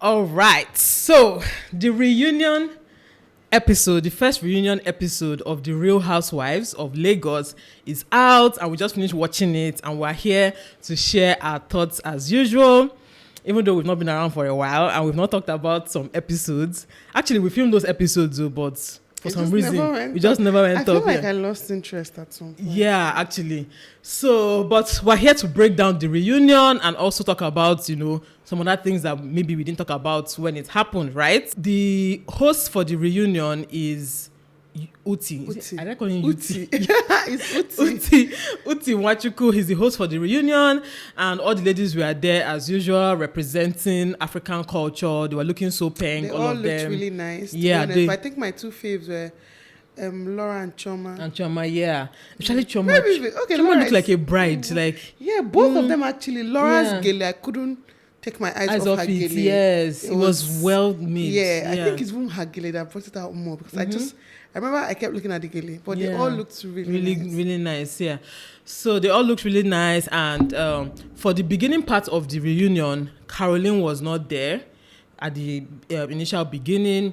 All right. So the reunion episode, the first reunion episode of the Real Housewives of Lagos is out, and we just finished watching it, and we're here to share our thoughts as usual. Even though we've not been around for a while and we've not talked about some episodes. Actually, we filmed those episodes, though, but for some reason, we just never went up. I feel like I lost interest at some point. Yeah, actually. So, but we're here to break down the reunion and also talk about, some other things that maybe we didn't talk about when it happened, right? The host for the reunion is Uti. I don't call him Uti. It's Uti. Uti Nwachukwu. He's the host for the reunion, and all the ladies were there as usual, representing African culture. They were looking so pink. They all looked really nice. Yeah, I think my two faves were Laura and Chioma. And Chioma, yeah. Especially Chioma. Chioma looked like a bride. Both of them actually. Laura's gele, I couldn't take my eyes off her it. gele. Yes, it was well made. Yeah, I think it's even her gele that brought it out more because I remember I kept looking at the gele, but they all looked really nice. Really nice, yeah. So they all looked really nice, and for the beginning part of the reunion, Carolyn was not there at the initial beginning.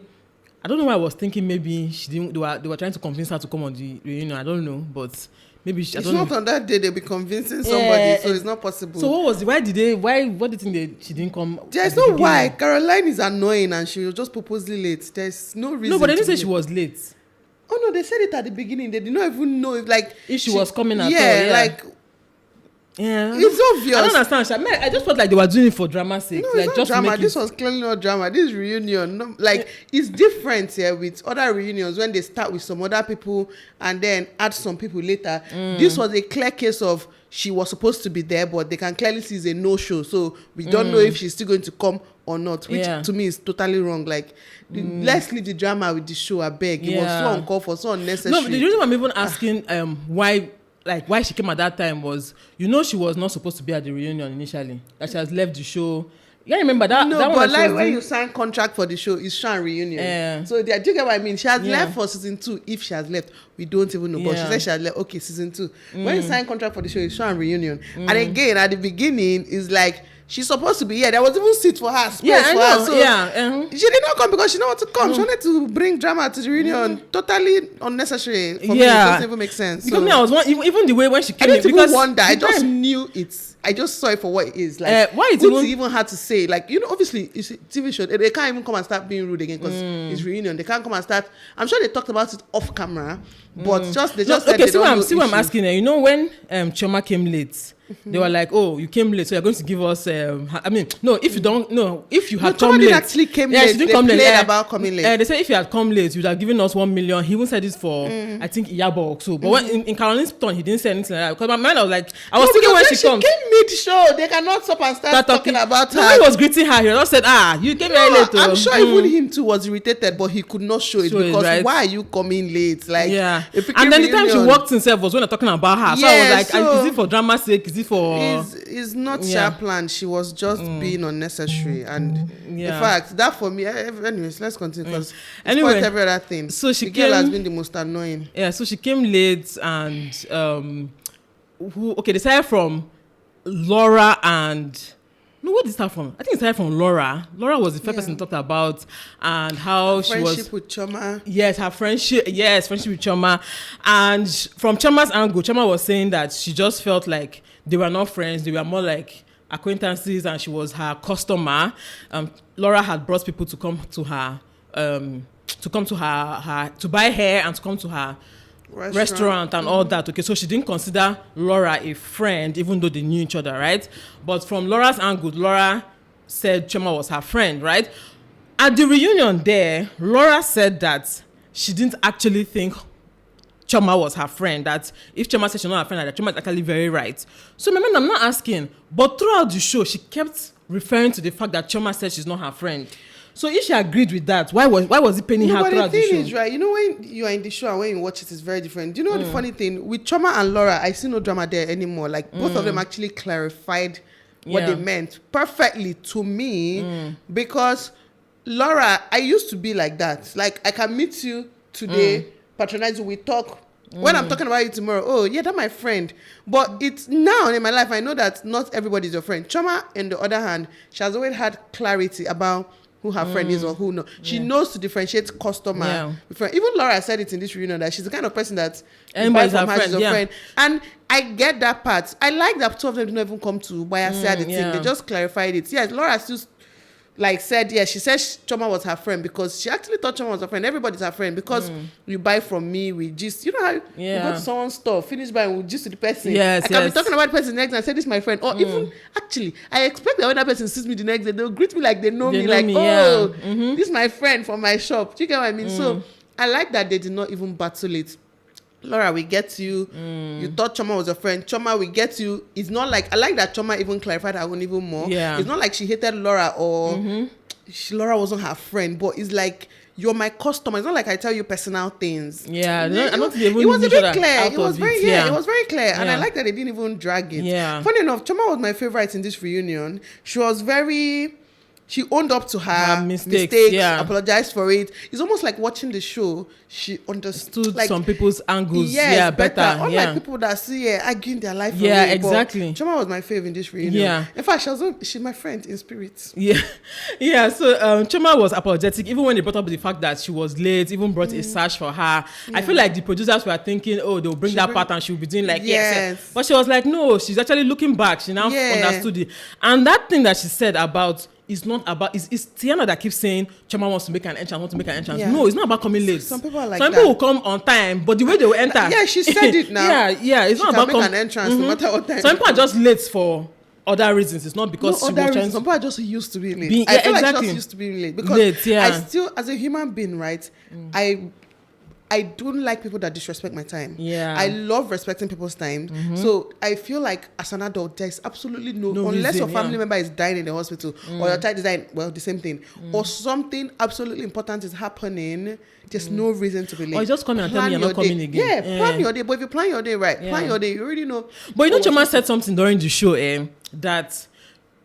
I don't know why I was thinking maybe she didn't. They were trying to convince her to come on the reunion. I don't know, but maybe it's not on that day they'll be convincing somebody, so it's not possible. So what do you think she didn't come? There's no why. Caroline is annoying and she was just purposely late. There's no reason. No, but they didn't say she was late. Oh no, they said it at the beginning. They did not even know if she was coming at all. Yeah, it's obvious. I don't understand. I just felt like they were doing it for drama's sake. No, it's not just drama. This was clearly not drama. This reunion, it's different here with other reunions when they start with some other people and then add some people later. This was a clear case of she was supposed to be there, but they can clearly see it's a no-show. So we don't know if she's still going to come or not, which to me is totally wrong. Let's leave the drama with the show, I beg. It was so uncalled for, so unnecessary. No, but the reason I'm even asking why she came at that time was, she was not supposed to be at the reunion initially. That she has left the show. Yeah, remember that? No, that but when you sign contract for the show, it's show and reunion. Yeah. So do you get what I mean? She has left for season 2. If she has left, we don't even know. But she said she has left. Okay, season 2. When you sign contract for the show, it's show and reunion. And again, at the beginning, it's like she's supposed to be here. There was even seat for her, space for her. So she did not come because she didn't want to come. She wanted to bring drama to the reunion. Totally unnecessary. For me, it doesn't even make sense. Because I was even the way when she came in. I didn't even wonder. I just knew I just saw it for what it is. Why it even had to say, obviously, it's a TV show. They can't even come and start being rude again because it's reunion. They can't come and start. I'm sure they talked about it off camera, but they just said they don't know. See what I'm asking her. When Chioma came late, they were like, "Oh, you came late, so you're going to give us." If you had come late, actually came late. She didn't come late. About coming late. They said if you had come late, you'd have given us 1 million. He even said this for I think Iyabo or so. But when in Carolyn's turn, he didn't say anything like that because my mind was like, I was thinking when she comes. Came mid-show, they cannot stop and start talking about her. When he was greeting her, he just said, you came very late. I'm sure even him too was irritated, but he could not show it because why are you coming late? And then the time she walked himself was when they're talking about her. So I was like, is it for drama's sake? Is it for... It's not sharp planned. She was just being unnecessary. And in fact, that for me... Anyways, let's continue because it's quite every other thing. So the girl has been the most annoying. Yeah, so she came late and... they started from Laura and... No, where did it start from? I think it started from Laura. Laura was the first person talked about and how she was... Friendship with Chioma. Yes, her friendship. Yes, friendship with Chioma. And from Chioma's angle, Chioma was saying that she just felt like they were not friends. They were more like acquaintances and she was her customer. Laura had brought people to come to her, to buy hair and to come to her restaurant and all that. Okay, so she didn't consider Laura a friend even though they knew each other, right? But from Laura's angle, Laura said Chioma was her friend, right? At the reunion there, Laura said that she didn't actually think Chioma was her friend, that if Chioma said she's not her friend, that Chioma is actually very right. So remember, I'm not asking, but throughout the show she kept referring to the fact that Chioma said she's not her friend. So if she agreed with that, why was it paining her throughout the show? The thing is, right, when you are in the show and when you watch it, it's very different. Do you know the funny thing? With Chioma and Laura, I see no drama there anymore. Both of them actually clarified what they meant perfectly to me because Laura, I used to be like that. I can meet you today, patronize you, we talk When I'm talking about you tomorrow, oh yeah, that's my friend. But it's now in my life, I know that not everybody is your friend. Chioma, on the other hand, she has always had clarity about who her friend is or who no. She knows to differentiate customer with friend. Even Laura said it in this reunion that she's the kind of person that anybody's her friend, she's a friend. And I get that part. I like that two of them didn't even come to why I said the thing. They just clarified it. Yes, Laura still said, she said Chioma was her friend because she actually thought Chioma was her friend. Everybody's her friend because you buy from me, we just, you know how you go to someone's store, finish buying, we just to the person. I can be talking about the person next and I say, this is my friend. Or even, actually, I expect that when that person sees me the next day, they'll greet me like they know me. This is my friend from my shop. Do you get what I mean? So, I like that they did not even battle it. Laura, we get you. You thought Chioma was a friend. Chioma, we get you. It's not like, I like that Chioma even clarified her own even more. It's not like she hated Laura or Laura wasn't her friend, but it's like, you're my customer. It's not like I tell you personal things. I don't think it was a bit clear. It was very it was very clear. And I like that they didn't even drag it. Funny enough, Chioma was my favorite in this reunion. She owned up to her mistakes, apologized for it. It's almost like watching the show. She understood some people's angles better. Unlike people that see arguing their life away. Exactly. Chioma was my favorite in this reunion. In fact, she's my friend in spirit. So Chioma was apologetic even when they brought up the fact that she was late, even brought a search for her. I feel like the producers were thinking, they'll bring that part and she'll be doing like yes. But she was like, no, she's actually looking back. She now understood it. And that thing that she said about it's Tiana that keeps saying Chioma wants to make an entrance, No, it's not about coming late. Some people are like Some people will come on time, but the way they will enter. She said it now. It's not about make an entrance no matter what time. Some people are just late for other reasons. It's not because she was trying. Some people are just used to being late. I feel like she just used to being late because I still, as a human being, right, I don't like people that disrespect my time. I love respecting people's time. So I feel like as an adult, there's absolutely no unless reason, your family member is dying in the hospital or your child is dying, the same thing. Or something absolutely important is happening, there's no reason to be late. Or just come and tell me you're not coming again. Plan your day. But if you plan your day right, plan your day, you already know. But Chioma said something during the show that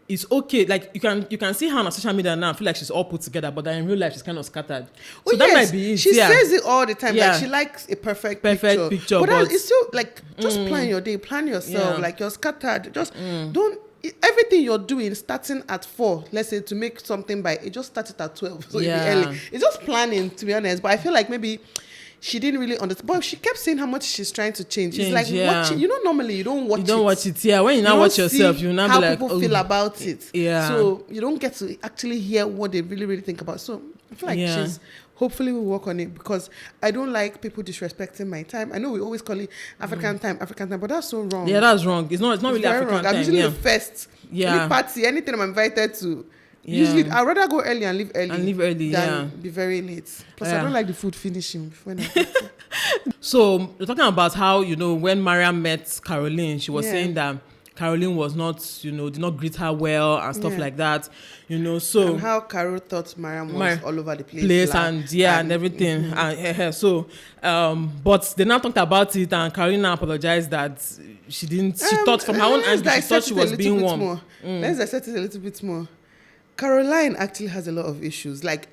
it's okay, like you can see her on social media now. I feel like she's all put together, but then in real life she's kind of scattered. So that might be it. She says it all the time. Like she likes a perfect picture. But it's still like just plan your day, plan yourself. Like you're scattered. Just don't everything you're doing starting at 4, let's say to make something by it just started at 12. So it'll be early. It's just planning, to be honest. But I feel like maybe she didn't really understand. But she kept saying how much she's trying to change. It's like watching. You know, normally you don't watch it. You don't watch it, When you now watch yourself, you now be like, how people feel about it. So you don't get to actually hear what they really, really think about. So I feel like she's hopefully we'll work on it because I don't like people disrespecting my time. I know we always call it African time, but that's so wrong. That's wrong. It's not really African wrong. time. I'm usually the first. Any party, anything I'm invited to. Usually, I'd rather go early and leave early. Than be very late. Plus, I don't like the food finishing. So, we're talking about how, when Mariam met Caroline, she was saying that Caroline was not, did not greet her well and stuff like that. So... And how Carol thought Mariam was all over the place. And everything. But they now talked about it and Caroline apologized that she thought from her own angle, she thought she was being warm. Let's dissect it a little bit more. Caroline actually has a lot of issues. Like,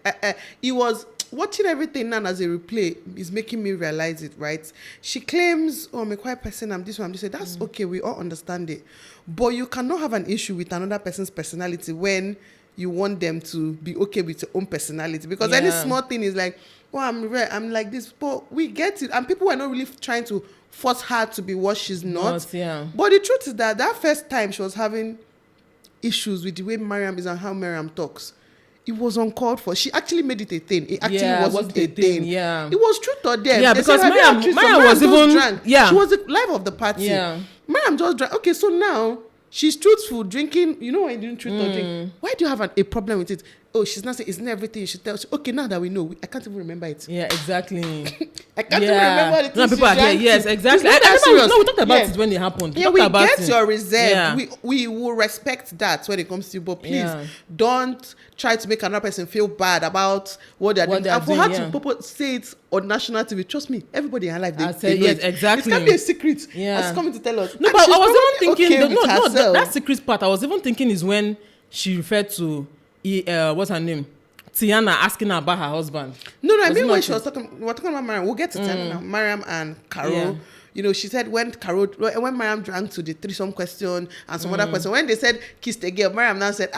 it was watching everything now as a replay is making me realize it, right? She claims, I'm a quiet person, I'm this one, I'm this one. That's okay, we all understand it. But you cannot have an issue with another person's personality when you want them to be okay with your own personality. Because any small thing is like, I'm like this. But we get it. And people were not really trying to force her to be what she's not. But the truth is that first time she was having issues with the way Mariam is and how Mariam talks, it was uncalled for. She actually made it a thing. It actually wasn't a thing. It was truth or dare. Because Mariam was even drunk. She was the life of the party. Mariam just drank. Okay, so now she's truthful, drinking. You know when you do truth or drink, why do you have a problem with it? Oh, she's not saying, isn't everything you should tell? Okay, now that we know, I can't even remember it. Exactly. I can't even remember the things people are here. Yes, exactly. We talked about it when it happened. We get your reserve. We will respect that when it comes to you, but please don't try to make another person feel bad about what they're doing. And for her to people say it on national TV, trust me, everybody in her life, they know it. Exactly. It can't be a secret. She's coming to tell us. No, but I was even thinking, that secret part I was even thinking is when she referred to what's her name? Tiana asking her about her husband. No, I mean when we were talking about Mariam. We'll get to Tiana now. Mariam and Carol. Yeah. You know, she said when Mariam drank to the threesome question and some other question, when they said kiss the girl, Mariam now said,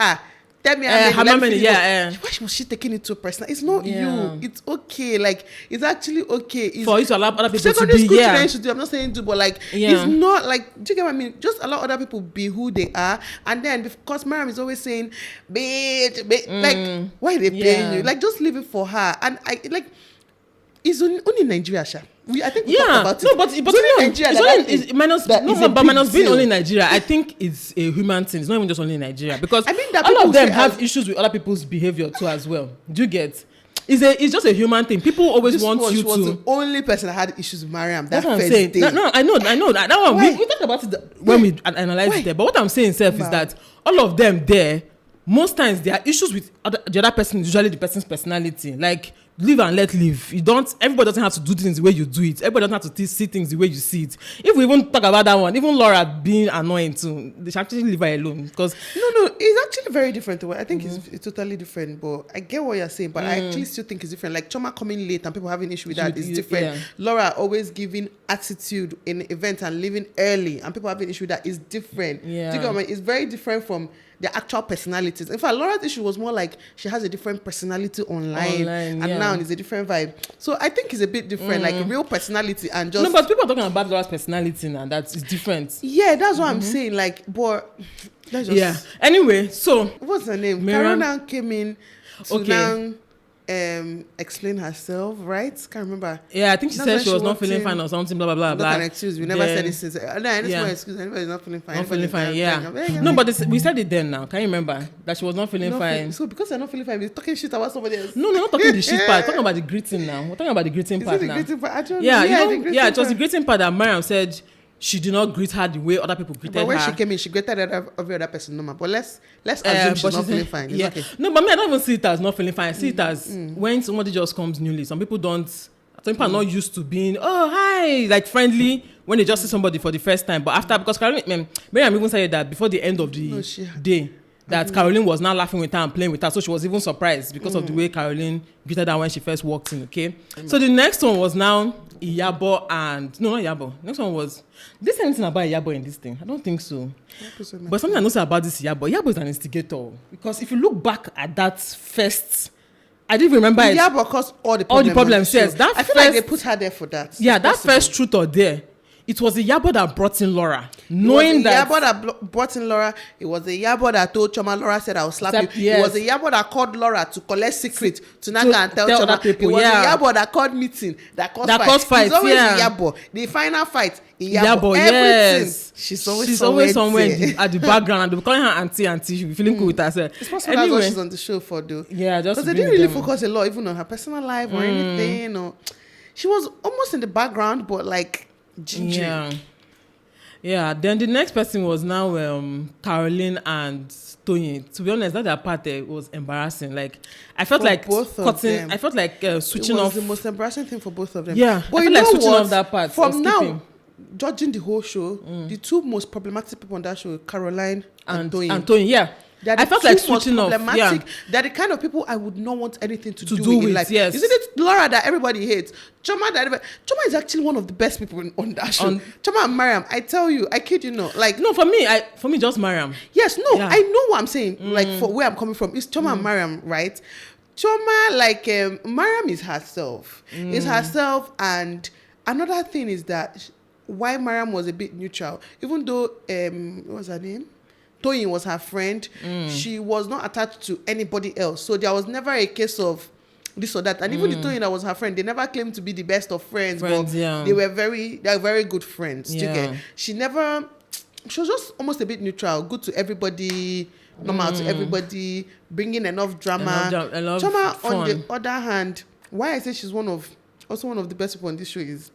tell me how many. Why was she taking it so personal? It's not you. It's okay. Like, it's actually okay. It's, for you to allow other people to be. Secondary school do. I'm not saying do, but like, it's not like. Do you get what I mean? Just allow other people be who they are, and then because Mariam is always saying, bitch, like, why are they paying you? Like, just leave it for her. And I like, it's only in Nigeria, Sha. I think we talked about it. No, but minus being only in Nigeria, I think it's a human thing. It's not even just only in Nigeria, because I mean that all of them have issues with other people's behavior too as well. Do you get? It's just a human thing. People always want you to. She was the only person that had issues with Mariam. That's what I'm saying. No, I know that one. We talked about it when we analyzed it there. But what I'm saying itself is that all of them there, most times there are issues with the other person, usually the person's personality. Like, live and let live. Everybody doesn't have to do things the way you do it. Everybody doesn't have to see things the way you see it. If we even talk about that one, even Laura being annoying too, they should actually leave her alone. Because no, it's actually very different. I think it's totally different. But I get what you're saying, but I actually still think it's different. Like Chioma coming late and people having issue with that is different. Yeah. Laura always giving attitude in events and leaving early and people having issue with that is different. Yeah. Do you get what I mean? It's very different from their actual personalities. In fact, Laura's issue was more like she has a different personality online and now it's a different vibe. So I think it's a bit different, like real personality and just... No, but people are talking about Laura's personality now. That's different. Yeah, that's what I'm saying. Like, but... That's just... Yeah. Anyway, so... What's her name? Carol now came in to now explain herself, right? Can't remember. Yeah, I think she said she was not feeling fine or something, blah, blah, blah, blah. Not an excuse. We never said this. No, it's excuse. Anybody's not feeling fine. Not feeling fine, yeah. No, but we said it then now. Can you remember? That she was not feeling fine. So because they're not feeling fine, we're talking shit about somebody else. No, not talking the shit part. Talking about the greeting now. We're talking about the greeting part now. Greeting part? I don't know. It was the greeting part that Mariam said she did not greet her the way other people greeted her. But when she came in, she greeted every other person normal. But let's assume she's not feeling fine. It's okay. No, but I don't even see it as not feeling fine. I see it as when somebody just comes newly. Some people are not used to being, oh, hi, like friendly when they just see somebody for the first time. But after, because Caroline, Miriam even said that before the end of the day, that Caroline was now laughing with her and playing with her. So she was even surprised because of the way Caroline greeted her when she first walked in, okay? So the next one was now Iyabo and... No, not Iyabo. Next one was... Did they say anything about Iyabo in this thing? I don't think so. But something I know about this Iyabo is an instigator. Because if you look back at that first... I didn't remember it. Iyabo caused all the problems, yes. I feel like they put her there for that. Yeah, that first truth or there. It was the Iyabo that brought in Laura. Knowing that... It was the Iyabo that brought in Laura. It was the Iyabo that told Chioma, Laura said, I will slap you. Yes. It was the Iyabo that called Laura to collect secret to Naga and tell Chioma. It was the Iyabo that called meeting, that caused fight. It's always Iyabo. The final fight, Iyabo. Everything. Yes. She's always somewhere at the background. And they're calling her auntie. She'll be feeling cool with herself. It's possible that's what she's on the show for, though. Yeah, just because they didn't really focus a lot, even on her personal life or anything. Or she was almost in the background, but like ginger. Yeah, then the next person was now Carolyn and Toyin. To be honest, that part was embarrassing. Like, I felt like cutting. I felt like switching off. It was the most embarrassing thing for both of them. Yeah, but I feel like switching off that part. From now, judging the whole show, the two most problematic people on that show, Caroline and Toyin. Yeah. I felt like switching off. Yeah. They're the kind of people I would not want anything to do with in life. Yes. Isn't it Laura that everybody hates? Chioma is actually one of the best people on that show. Chioma and Mariam, I tell you, I kid you not. Like, no, for me, just Mariam. Yes, no, yeah. I know what I'm saying. Like, for where I'm coming from, it's Chioma and Mariam, right? Chioma, like, Mariam is herself. Is herself, and another thing is that why Mariam was a bit neutral, even though what was her name? Toyin was her friend. She was not attached to anybody else. So there was never a case of this or that. And even the Toyin that was her friend, they never claimed to be the best of friends. But they were very good friends. Yeah. She was just almost a bit neutral, good to everybody, normal to everybody, bringing enough drama. Chioma, on the other hand, why I say she's also one of the best people on this show is,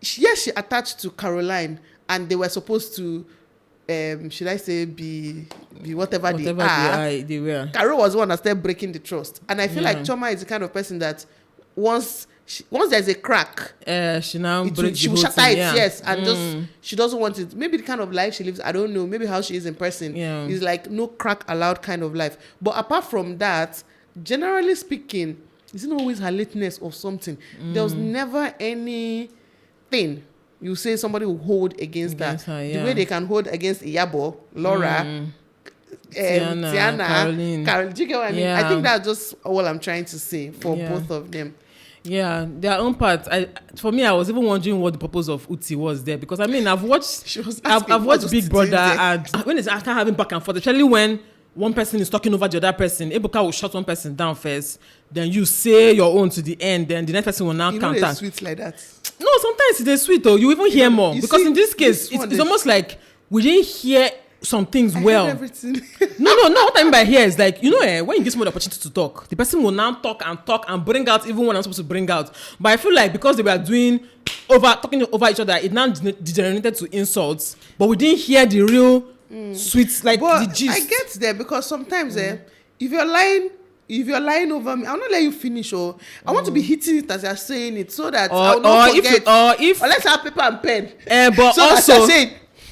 she attached to Caroline, and they were supposed to, should I say, be whatever they are. They were. Carol was the one that started breaking the trust, and I feel like Chioma is the kind of person that once there's a crack, she will shatter it, yes, and just she doesn't want it. Maybe the kind of life she lives, I don't know. Maybe how she is in person is like no crack allowed kind of life. But apart from that, generally speaking, it's not always her lateness or something. There was never anything you say somebody will hold against her. Yeah. The way they can hold against Iyabo, Laura, Tiana, Carol. Do you get what I mean? I think that's just all I'm trying to say for both of them. Yeah, their own part. For me, I was even wondering what the purpose of Uti was there, because I mean, I've watched Big Brother, and when it's after having back and forth, especially when one person is talking over the other person, Ebuka will shut one person down first, then you say your own to the end, then the next person will now counter. It's sweet like that. No, sometimes it's sweet though. You even hear more, because in this case, it's almost like we didn't hear some things well. No, what I mean by here is like, when you give someone the opportunity to talk, the person will now talk and bring out even what I'm supposed to bring out. But I feel like because they were talking over each other, it now degenerated to insults, but we didn't hear the real sweet, like the gist. I get there, because sometimes if you're lying over me, I'll not let you finish, or I want to be hitting it as you're saying it, so that I will not forget. Or let's have paper and pen. But so also,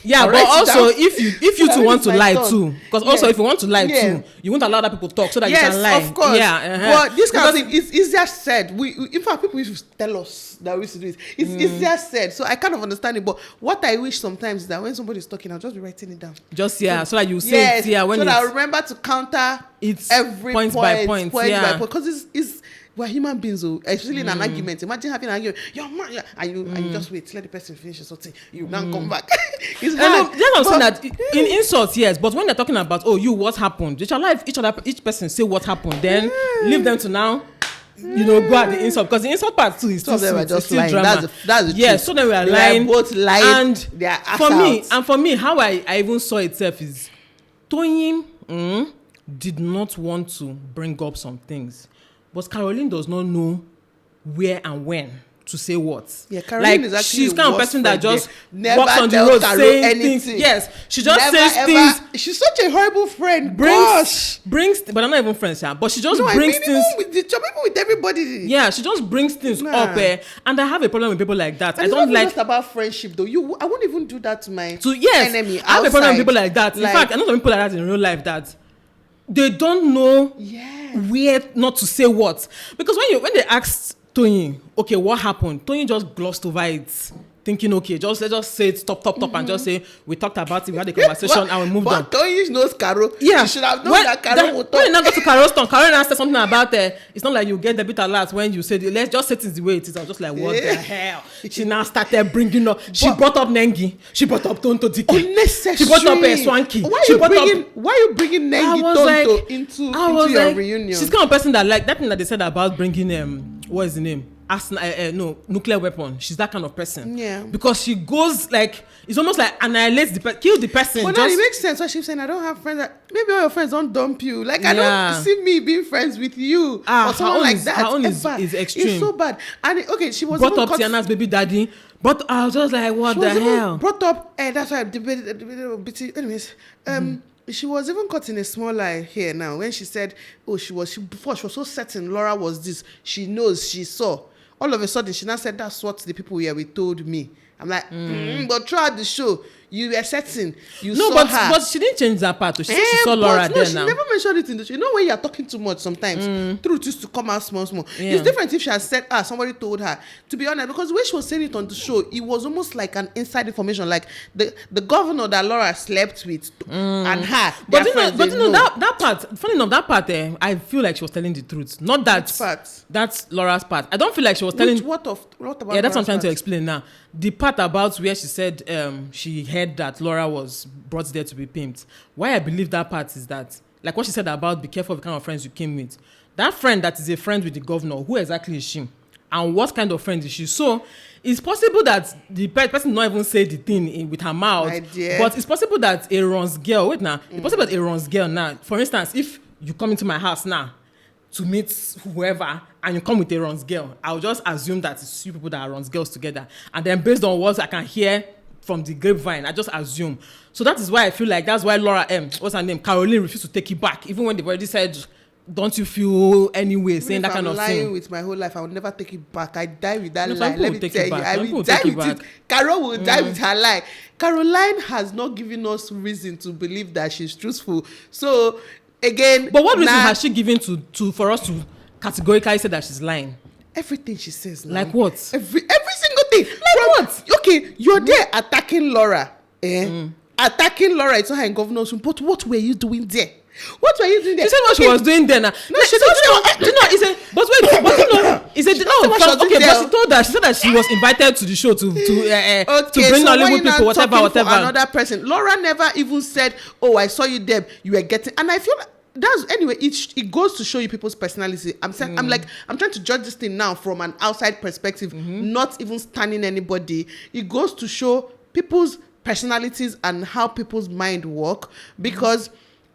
yeah, but also if you two want to lie too, because also if you want to lie too, you won't allow other people to talk so that you can lie. Yes, of course. Yeah, but this kind of thing is easier said. In fact, people used to tell us that we used to do it. It's easier said, so I kind of understand it. But what I wish sometimes is that when somebody's talking, I'll just be writing it down. So that you say it when so that I remember to counter every point by point, because it's we're human beings, especially in an argument. Imagine having an argument, you're mad, and you just wait, let the person finish or something. You now come back. It's hard. That's what I'm saying, that in insults, yes, but when they're talking about what happened, they shall let each person say what happened, then leave them to now. Go at the insult, because the insult part too is still sweet, just still lying. Drama. That's the truth. So then we are lying. Both lying. And they are for me, how I even saw itself is Toyin did not want to bring up some things. But Caroline does not know where and when to say what. Yeah, Caroline is actually she's kind of person that just walks on the road saying things. Yes, she just says things. She's such a horrible friend. Brings, but I'm not even friends, but she just brings things. Even with everybody. Yeah, she just brings things up, and I have a problem with people like that. And I don't like. It's not just about friendship, though. I won't even do that to my enemy. I have a problem with people like that. In fact, I know some people like that in real life that they don't know where not to say what, because when they asked Toyin, okay, what happened, Toyin just glossed over it, thinking, okay, let's just say it, stop, and just say we talked about it, we had a conversation, and we moved on. But Toyin knows Carol. Yeah, she should have known that Carol would talk. When you now go to Carol's turn, Carol now said something about it's not like you get the bit alert when you said let's just say it the way it is. I was just like, what the hell? She now started bringing up. She brought up Nengi. She brought up Tonto Dike. Unnecessary. She brought up Swanky. Why are you bringing Nengi Tonto into your reunion? She's kind of person that like that thing that they said about bringing what is the name? Nuclear weapon. She's that kind of person. Yeah. Because she goes like, it's almost like annihilates kill the person. But now it makes sense why she's saying I don't have friends. Maybe all your friends don't dump you. Like I don't see me being friends with you or someone like that. Her own is extreme. It's so bad. And she was brought up Tiana's baby daddy. But I was just like, what the hell? Brought up, that's why I debated a bit. Anyways, she was even caught in a small lie here now when she said, before she was so certain Laura was this. She knows, she saw. All of a sudden, she now said, that's what the people here told me. I'm like, but throughout the show, you were certain. You saw her. But she didn't change that part. She said she saw Laura there she now. She never mentioned it in the show. You know when you're talking too much sometimes, truth used to come out small. Yeah. It's different if she had said, somebody told her. To be honest, because the way she was saying it on the show, it was almost like an inside information. Like the governor that Laura slept with and her. But that part, funny enough, that part, I feel like she was telling the truth. Not that part. That's Laura's part. I don't feel like she was telling. What about yeah, that's what I'm trying to explain now. The part about where she said she heard that Laura was brought there to be pimped. Why I believe that part is that, like what she said about be careful of the kind of friends you came with. That friend that is a friend with the governor, who exactly is she? And what kind of friend is she? So it's possible that the person not even say the thing with her mouth. But it's possible that Aaron's girl, it's possible that Aaron's girl now, for instance, if you come into my house now to meet whoever and you come with Aaron's girl, I'll just assume that it's you people that are Aaron's girls together. And then based on what I can hear from the grapevine, I just assume. So that is why I feel like that's why Laura what's her name? Caroline refused to take it back, even when they've already said, don't you feel anyway, saying that kind of thing. I'm lying with my whole life, I will never take it back. I die with that lie. Let me tell you, I will die with it. Carol will die with her lie. Caroline has not given us reason to believe that she's truthful. So again. But what reason has she given to for us to categorically say that she's lying? Everything she says now. Like what? Every single thing. Like what? Okay, you're there attacking Laura. Attacking Laura, it's not her in governor's room. But what were you doing there? What were you doing there? She said what she was doing there now. No, she didn't. He said, but wait, but you know, he said, no, okay, but she told her, she said that she was invited to the show to bring Nollywood people, whatever. Another person. Laura never even said, oh, I saw you there, you were getting, and I feel like that's anyway. It goes to show you people's personality. I'm saying, I'm trying to judge this thing now from an outside perspective, not even standing anybody. It goes to show people's personalities and how people's mind work, because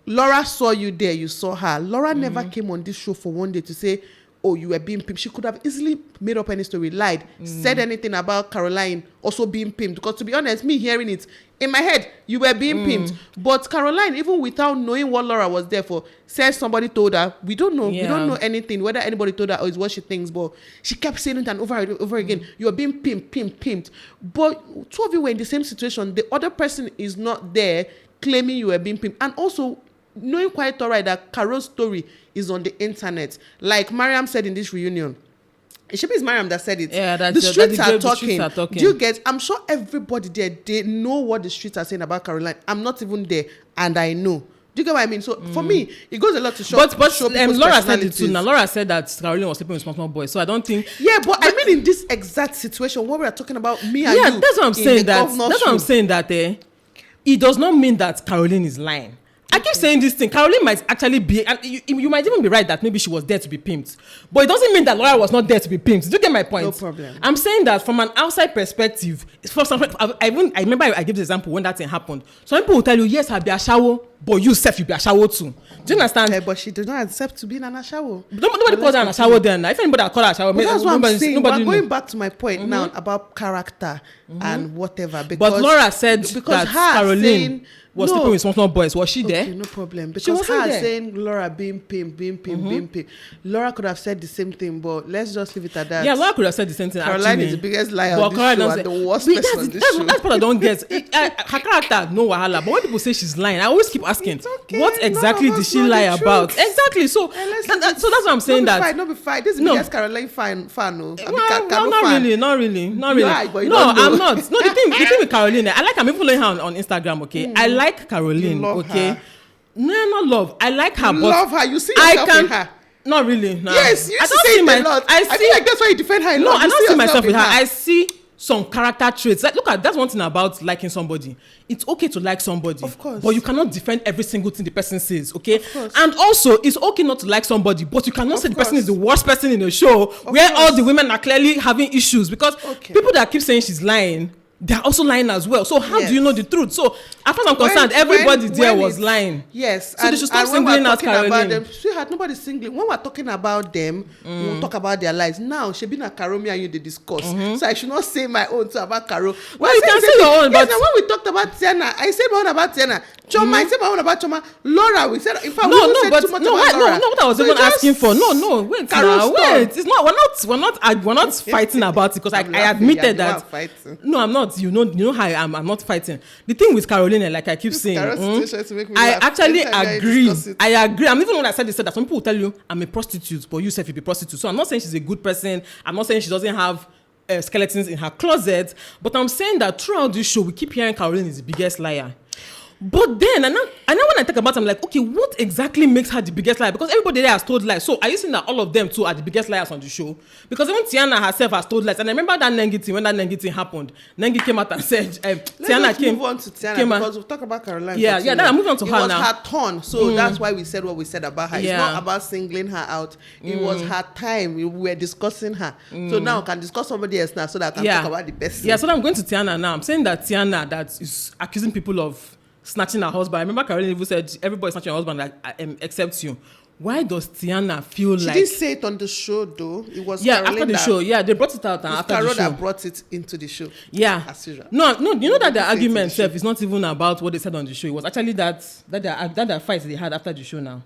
Laura saw you there, you saw her. Laura never came on this show for one day to say, oh, you were being pimped. She could have easily made up any story, lied, said anything about Caroline also being pimped. Because to be honest, me hearing it in my head, you were being pimped. But Caroline, even without knowing what Laura was there for, says somebody told her. We don't know. We don't know anything, whether anybody told her or it's what she thinks. But she kept saying it and over again. You are being pimped. But two of you were in the same situation. The other person is not there claiming you were being pimped. And also, knowing quite all right that Carol's story is on the internet. Like Mariam said in this reunion. It should be Mariam that said it. Yeah, the streets are talking. Do you get? I'm sure everybody there, they know what the streets are saying about Caroline. I'm not even there, and I know. Do you get what I mean? So for me, it goes a lot to show. But Laura said it too. Now Laura said that Caroline was sleeping with small boys. So I don't think. Yeah, but I mean in this exact situation, what we are talking about, me and you. Yeah, that's what I'm saying. That's what I'm saying. That it does not mean that Caroline is lying. I keep saying this thing. Caroline might actually be, and you might even be right that maybe she was there to be pimped. But it doesn't mean that Laura was not there to be pimped. Do you get my point? No problem. I'm saying that from an outside perspective, for some, I remember I gave the example when that thing happened. Some people will tell you, yes, I'll be a shower, but you self, you'll be a shower too. Do you understand? Yeah, but she did not accept to be in an shower. Nobody calls her an shower then. If anybody called her a shower, that's what I'm saying. We're going back to my point now about character and whatever. Because, but Laura said that Caroline was sleeping with small boys. Was she there? No problem. Because her saying Laura being pimped. Laura could have said the same thing, but let's just leave it at that. Yeah, Laura could have said the same thing. Caroline is the biggest liar on this show and the worst person on this show. That's what I don't get. Her character, no wahala. But when people say she's lying, I always keep asking, what exactly did she lie about? Exactly. So that's what I'm saying. Not be fight. This is the biggest Caroline fan. No, not really. No, I'm not. No, the thing with Caroline, I like her. I'm even following her on Instagram. Okay, I like Caroline. Okay, her. No, not love. I like her. Love her. You see yourself in her. Not really. No. Yes, you see it a lot. I feel like that's why you defend her a lot. No, I don't see myself with her. I see some character traits. Like, look at that's one thing about liking somebody. It's okay to like somebody, of course, but you cannot defend every single thing the person says. Okay, and also it's okay not to like somebody, but you cannot say the person is the worst person in the show where all the women are clearly having issues because people that keep saying she's lying, they're also lying as well. So how do you know the truth? So as far as I'm concerned, everybody there was lying. Yes. So they should stop singling out Caroline. Sweetheart, nobody's singling. When we're talking about them, we'll talk about their lives. Now, Shebina, Caro, me and you, they discuss. So I should not say my own too about Caro. Well, you can say your own. Yes, but when we talked about Tiana, I said my own about Tiana. Chioma, I said my own about Chioma. Laura, we said, in fact, we said too much about Laura. No, what I was even asking for. No, wait. It's not, we're not fighting about it because I admitted that. No, I'm not. You know how I'm not fighting. The thing with Caroline, like I keep saying, I actually agree. I agree. I'm even when I said that some people will tell you I'm a prostitute, but you self you be prostitute. So I'm not saying she's a good person. I'm not saying she doesn't have skeletons in her closet. But I'm saying that throughout this show, we keep hearing Caroline is the biggest liar. But then, and now when I talk about it, I'm like, okay, what exactly makes her the biggest liar? Because everybody there has told lies. So are you saying that all of them too are the biggest liars on the show? Because even Tiana herself has told lies. And I remember that Nengi thing, when that Nengi thing happened. Nengi came out and said, Tiana came. Move on to Tiana because we'll talk about Caroline. Yeah, I'm moving on to her now. It was her turn. So that's why we said what we said about her. It's not about singling her out. It was her time. We were discussing her. So now we can discuss somebody else now so that I can talk about the best thing. Yeah, so I'm going to Tiana now. I'm saying that Tiana that is accusing people of snatching her husband. I remember Caroline even said everybody snatching her husband except you. Why does Tiana feel she didn't say it on the show though. It was Caroline after the show. Yeah, they brought it out after the show. That brought it into the show. Yeah, as usual. No, you know that the argument itself is not even about what they said on the show. It was actually that fight they had after the show. Now,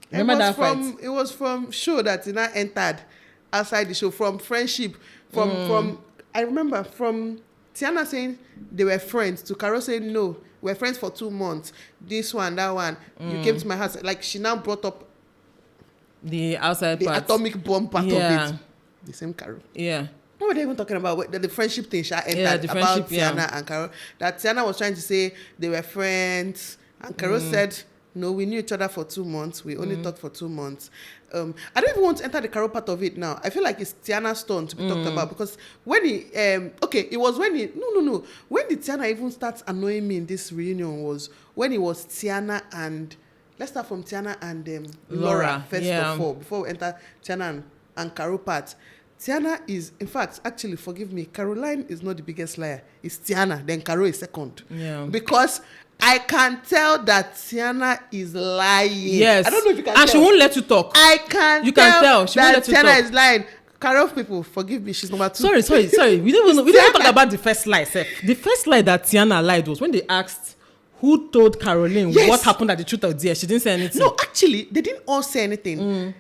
remember that fight? It was from show that Tina entered outside the show from friendship from I remember from Tiana saying they were friends to Carol saying no. we're friends for 2 months. This one, that one. You came to my house. Like, she now brought up the outside the part. atomic bomb part of it. The same Carol. Yeah. What were they even talking about? The friendship thing Sha entered Yeah, the about friendship, Tiana and Carol. That Tiana was trying to say they were friends. And Carol said, no, we knew each other for 2 months. We only talked for 2 months. I don't even want to enter the Carol part of it now. I feel like it's Tiana's turn to be talked about, because when it was when no. When did Tiana even start annoying me in this reunion was when it was Tiana and, let's start from Tiana and Laura first of all, before we enter Tiana and Carol part. Tiana is, in fact, actually, forgive me, Caroline is not the biggest liar. It's Tiana, then Carol is second. Yeah. Because I can tell that Tiana is lying. Yes. I don't know if you can tell. And she won't let you talk. I can You can tell. She won't that let you Tiana talk. is lying. Carol, people, forgive me. She's number 2. Sorry. We didn't even talk about the first lie, sef. The first lie that Tiana lied was when they asked who told Caroline what happened at the truth of the year. She didn't say anything. No, actually, they didn't all say anything.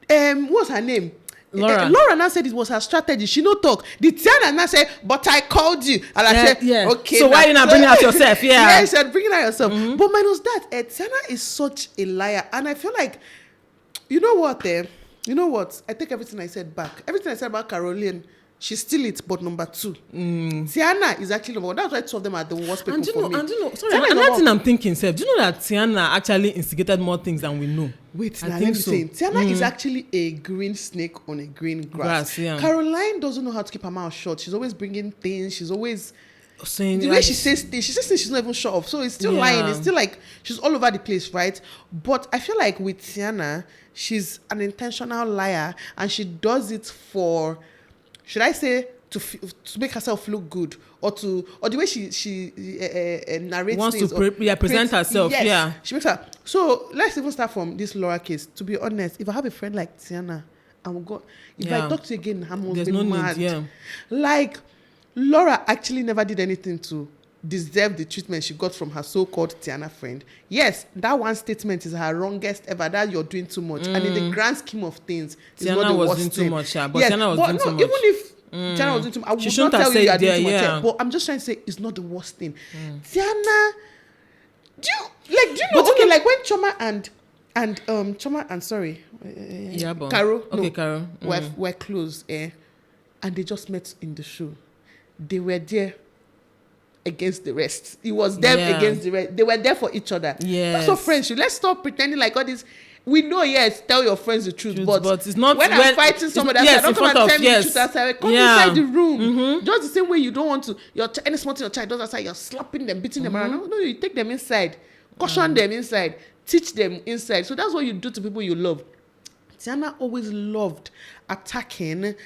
What's her name? Laura. Laura now said it was her strategy. She no talk. The Tiana now said, but I called you. And I said, okay. So why you not bringing out yourself? Yeah. Yeah, she said, bringing out yourself. But minus that, Tiana is such a liar. And I feel like, you know what? I take everything I said back. Everything I said about Caroline, she's still it, but number 2. Tiana is actually number 1. That's why 2 of them are the worst people for me. Sorry, another thing I'm thinking, Seth, do you know that Tiana actually instigated more things than we know? Wait, now let me say, Tiana is actually a green snake on a green grass. Caroline doesn't know how to keep her mouth shut. She's always bringing things. She's always saying the way she says things. She says things she's not even sure of. So it's still lying. It's still like she's all over the place, right? But I feel like with Tiana, she's an intentional liar, and she does it for, should I say, to make herself look good, or the way she narrates wants things, to present herself. Yes, she makes her. So let's even start from this Laura case. To be honest, if I have a friend like Tiana, I will go. If I talk to you again, I must be mad. Like, Laura actually never did anything to deserve the treatment she got from her so-called Tiana friend. Yes, that one statement is her wrongest ever. That you're doing too much, and in the grand scheme of things, it's not the worst thing. Too much, but Tiana was doing too much. Even if Tiana was doing too much, I would not tell you are doing too much. But I'm just trying to say it's not the worst thing. Tiana, do you know? Okay, like when Chioma and Carol, Carol, were close, and they just met in the show. They were there against the rest. It was them against the rest. They were there for each other. That's what friends should. Let's stop pretending like all this. We know, yes, tell your friends the truth, but it's not when I'm fighting somebody else, I don't come and tell me the truth outside. Come inside the room. Just the same way you don't want to, any small thing your child does outside, you're slapping them, beating them around. No, you take them inside, caution them inside, teach them inside. So that's what you do to people you love. Tiana always loved attacking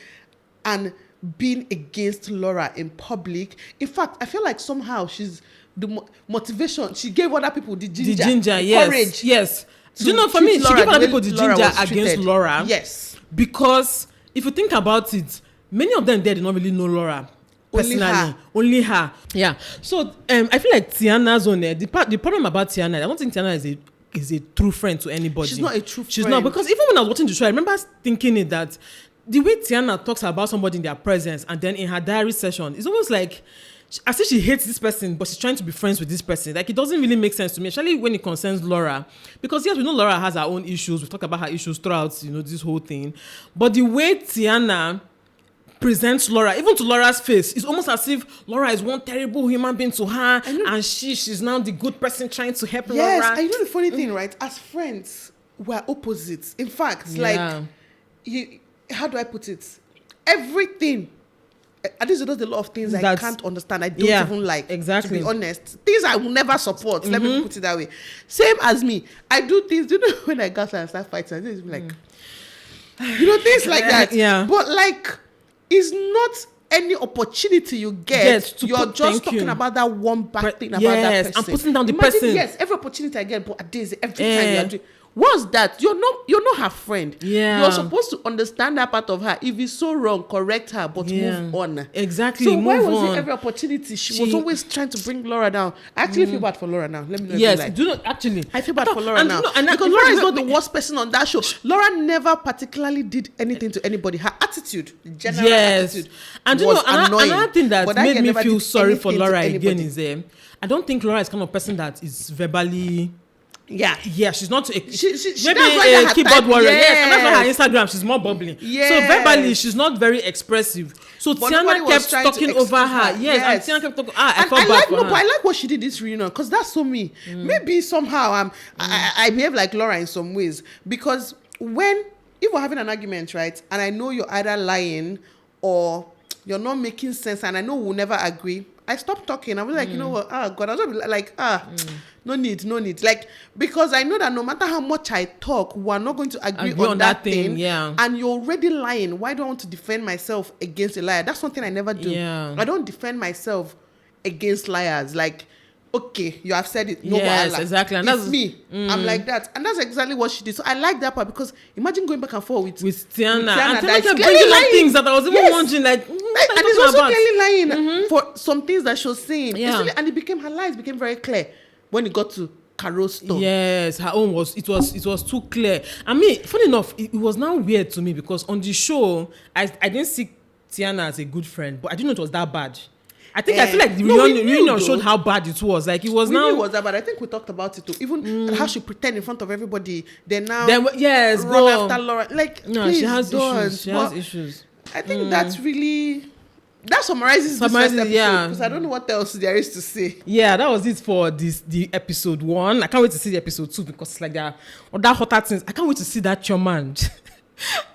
and being against Laura in public. In fact, I feel like somehow she's the motivation. She gave other people the ginger, courage. Yes. Do you know, for me, she gave other people the ginger against Laura. Yes. Because if you think about it, many of them there did not really know Laura personally. Only her. Yeah. So I feel like Tiana's on there. The problem about Tiana, I don't think Tiana is a true friend to anybody. She's not a true friend. She's not, because even when I was watching the show, I remember thinking it that the way Tiana talks about somebody in their presence and then in her diary session, it's almost like as if she hates this person, but she's trying to be friends with this person. Like, it doesn't really make sense to me, especially when it concerns Laura. Because yes, we know Laura has her own issues. We've talked about her issues throughout, this whole thing. But the way Tiana presents Laura, even to Laura's face, it's almost as if Laura is one terrible human being to her, and she's now the good person trying to help Laura. Yes, and you know the funny thing, right? As friends, we're opposites. In fact, how do I put it? Everything. And these are just a lot of things I can't understand. I don't even like. Exactly. To be honest, things I will never support. Let me put it that way. Same as me. I do things. You know, when I go outside and start fighting, it's like, things like that. Yeah. But like, it's not any opportunity you get. You're just talking about that one bad thing about that person. I'm putting down the person. Yes, every opportunity I get, but every time you're doing. What's that? You're not her friend. Yeah. You're supposed to understand that part of her. If it's so wrong, correct her, but move on. Exactly. So why move was on. it every opportunity? She was always trying to bring Laura down. I actually feel bad for Laura now. Let me know. Yes, like. do not actually. I feel bad for Laura now. Because Laura is not the worst person on that show. Laura never particularly did anything to anybody. Her attitude, the general attitude, and was annoying. Another thing that made me feel sorry for Laura again anybody. is I don't think Laura is kind of person that is verbally. Yeah, she's not. Maybe a keyboard warrior. Yes, and that's why her Instagram she's more bubbly. Yes. So verbally she's not very expressive. So Tiana kept talking over her. Yes, and Tiana kept talking. I felt bad for her. But I like what she did this reunion because that's so me. Maybe somehow I behave like Laura in some ways because if we're having an argument, right, and I know you're either lying or you're not making sense, and I know we'll never agree, I stop talking. I was like, you know what? God, I was like, no need. Like, because I know that no matter how much I talk, we're not going to agree on that thing. Yeah. And you're already lying. Why do I want to defend myself against a liar? That's one thing I never do. Yeah. I don't defend myself against liars. Like, okay, you have said it. No, yes, exactly. And it's me. I'm like that. And that's exactly what she did. So I like that part because imagine going back and forth with Tiana. And Tiana kept bringing up things that I was even wondering, like, and it's also about? clearly lying for some things that she was saying. Yeah. And her lies became very clear when it got to Carol's stuff. Yes, her own was too clear. I mean, funny enough, it was now weird to me because on the show, I didn't see Tiana as a good friend, but I didn't know it was that bad. I feel like the reunion showed how bad it was. Like it was we knew it was that bad. I think we talked about it too. Even how she pretend in front of everybody. Run after Laura. Like no, please she has don't. issues. She has issues. I think that summarizes this first episode because I don't know what else there is to say. Yeah, that was it for the episode 1. I can't wait to see the episode 2 because it's like that other hotter things. I can't wait to see that Chioma.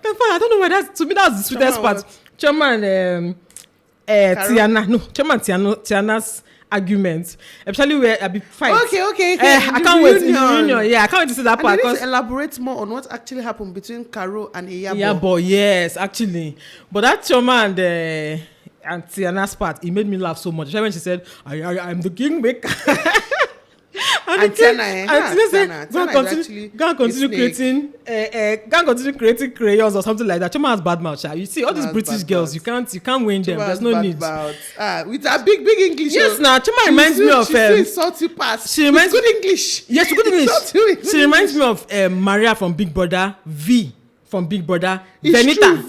I don't know why to me that was the sweetest part. Chioma and Tiana, no, Chioma and Tiana's argument, especially where a big fight. Okay. I can't wait in the reunion. Yeah, I can't wait to see that part. And I need to elaborate more on what actually happened between Carol and Iyabo. Iyabo, yes, actually. But that Chioma and Tiana's part, it made me laugh so much. When she said, I'm the kingmaker. And Tiana said, go and continue creating crayons or something like that. Chioma has bad mouth. You see, all these British girls, you can't win them. There's no need. With a big English. Yes, now Chioma reminds me of. She reminds good English. Yes, good English. She reminds me of Maria from Big Brother, V from Big Brother, Benita.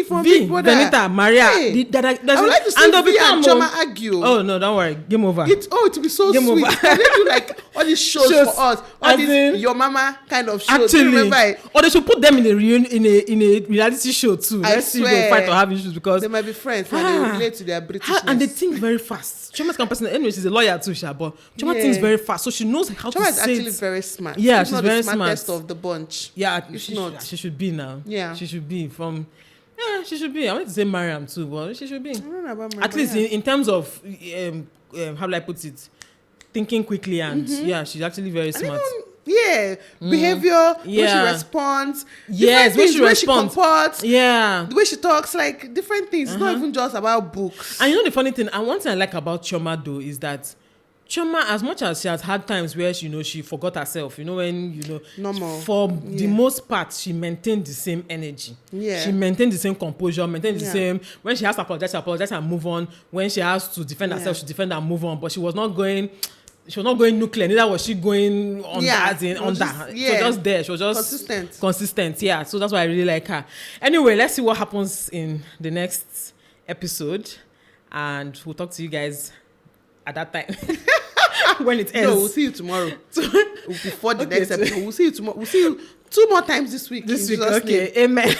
From Big Brother. Benita, Maria. I would like to see V and Chioma argue. Oh no, don't worry. Game over. It will be so Game sweet. over. They do like all these shows for us. All these Your Mama kind of shows. Actually, remember it? Or they should put them in a reality show too. Let's see if they fight or have issues because they might be friends and they relate to their Britishness. And they think very fast. Chioma's kind of person. Anyway, she's a lawyer too, but Chioma thinks very fast, so she knows how to say it. Chioma is actually very smart. Yeah, she's not very the smartest of the bunch. Yeah, she should be now. Yeah, she should be from. Yeah, she should be. I wanted to say Mariam too, but she should be. I don't know about Mariam. At least in terms of how do I put it, thinking quickly and she's actually very smart. Behavior, the way she responds, the way she comports, the way she talks, like different things. It's not even just about books. And you know the funny thing, and one thing I like about Chioma though is that Chioma, as much as she has had times where she forgot herself, when normal. For the most part, she maintained the same energy. Yeah. She maintained the same composure, maintained the same. When she has to apologize and move on. When she has to defend herself, she defend and move on. But she was not going nuclear. Neither was she going on that. She was just there. She was just consistent. Yeah. So that's why I really like her. Anyway, let's see what happens in the next episode, and we'll talk to you guys at that time. When it ends. No, we'll see you tomorrow. Before the next episode. We'll see you tomorrow. We'll see you 2 more times this week. Okay. Amen.